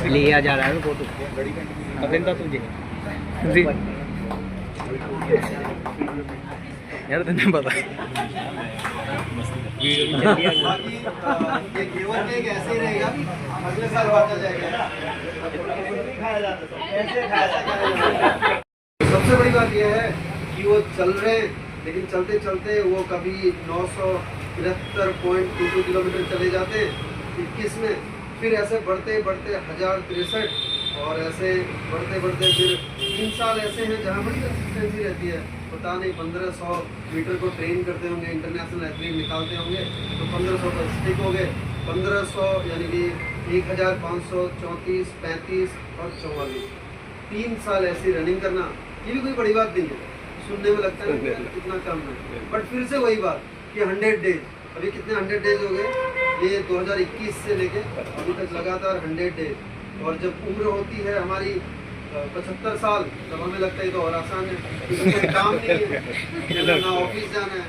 लिया जा रहा है फोटो पता तुझे जी यार तुझे पता ये केवल केक ऐसे ही रहेगा, अगले साल बांटा जाएगा। सबसे बड़ी बात यह है कि वो चल रहे हैं, लेकिन चलते चलते वो कभी 973.22 किलोमीटर चले जाते हैं 21 में, फिर ऐसे बढ़ते बढ़ते 1063 और ऐसे बढ़ते बढ़ते फिर 3 साल ऐसे हैं जहाँ बड़ी कंसिस्टेंसी रहती है। पता नहीं 1500 मीटर को ट्रेन करते होंगे, इंटरनेशनल एथलीट निकालते होंगे, तो 1500 पर स्टिक हो गए। 1500 यानी कि 1534, 35 और 44, 3 साल ऐसी रनिंग करना, ये भी कोई बड़ी बात नहीं है। सुनने में लगता है कितना कम है, बट फिर से वही बात कि 100 डेज, अभी कितने 100 डेज हो गए, ये 2021 से लेके अभी तक लगातार 100 डेज। और जब उम्र होती है हमारी 75 साल, तब हमें लगता है तो और आसान है, क्योंकि काम नहीं है, ना ऑफिस जाना है,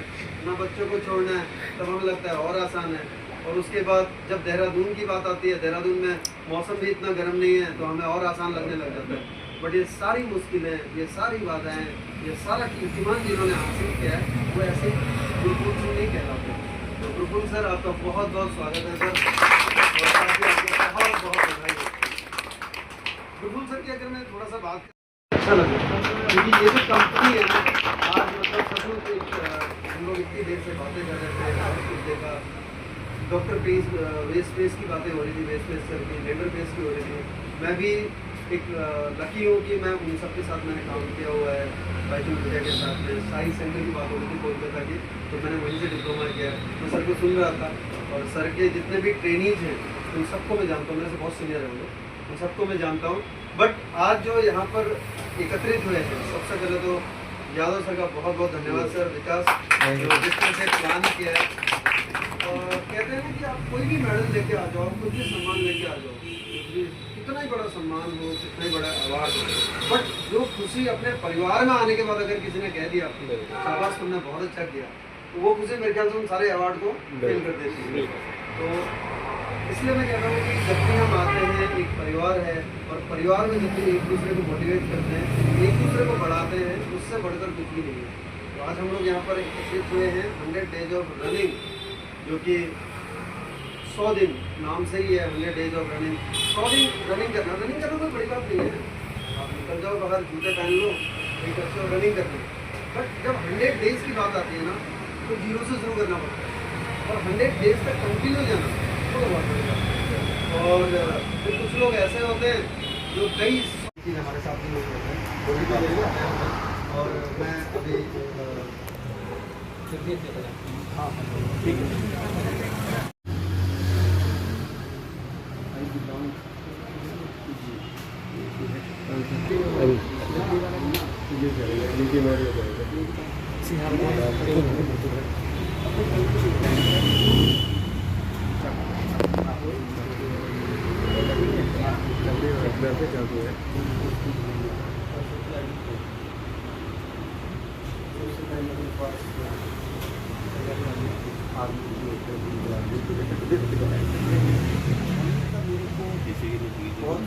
ना बच्चों को छोड़ना है, तब हमें लगता है और आसान है। और उसके बाद जब देहरादून की बात आती है, देहरादून में मौसम भी इतना गर्म नहीं है, तो हमें और आसान लगने लग जाता है। बट ये सारी मुश्किलें, ये सारी बाधाएं, ये सारा कीर्तिमान जिन्होंने हासिल किया है, वो ऐसे गुरकुल सिंह नहीं कहलाते। तो गुरकुल सर, आपका बहुत बहुत स्वागत है सर, और बहुत बहुत बधाई। गुरकुल सर की अगर मैं थोड़ा सा बात अच्छा लगे, क्योंकि ये जो कंपनी है ना, आज मतलब सब लोग हम लोग इतनी देर से बातें कर रहे थे, देखा डॉक्टर वेस्ट पेस की बातें हो रही थी, वेस्ट पेस सर की, लेबर पेस की हो रही थी। मैं भी एक लकी हूँ कि मैं उन सबके साथ मैंने काम किया हुआ है, बैचुल विजय के साथ में। साइंस सेंटर की बात हो रही थी कोलकाता की, तो मैंने वहीं से डिप्लोमा किया। मैं सर को सुन रहा था, और सर के जितने भी ट्रेनिंग हैं उन सबको मैं जानता हूँ, मेरे से बहुत सीनियर है उन सबको मैं जानता हूँ। बट आज जो यहाँ पर एकत्रित हुए हैं, सबसे पहले तो यादव सर का बहुत बहुत धन्यवाद सर, विकास, जिसने से प्लान किया है। कहते हैं कि आप कोई भी मेडल लेके आ जाओ, कोई भी सम्मान लेके आ जाओ, कितना ही बड़ा सम्मान हो, कितना ही बड़ा अवार्ड हो, बट जो खुशी अपने परिवार में आने के बाद अगर किसी ने कह दिया शाबाश तुमने बहुत अच्छा किया, तो वो खुशी मेरे ख्याल से उन सारे अवार्ड को फिल कर देती है। तो इसलिए मैं कहता हूँ कि जब भी हम आते हैं, एक परिवार है, और परिवार में जब भी एक दूसरे को मोटिवेट करते हैं, एक दूसरे को बढ़ाते हैं, उससे बढ़कर कुछ भी नहीं है। तो आज हम लोग यहाँ पर एकत्रित हुए हैं 100 डेज ऑफ रनिंग, जो कि 100 दिन नाम से ही है, 100 डेज ऑफ रनिंग। 100 दिन रनिंग करना कोई बड़ी बात नहीं है, आप निकल जाओ बाहर, जूते पहन लो, एक अच्छे रनिंग करनी। बट जब 100 डेज की बात आती है ना, तो 0 से शुरू करना पड़ता है, और 100 डेज तक कंटिन्यू जाना तो बहुत बढ़िया। और फिर कुछ लोग ऐसे होते हैं जो कई चीज़ हमारे साथ भी लोग होते हैं, वो भी ले लो। और मैं अभी हाँ ठीक है, बहुत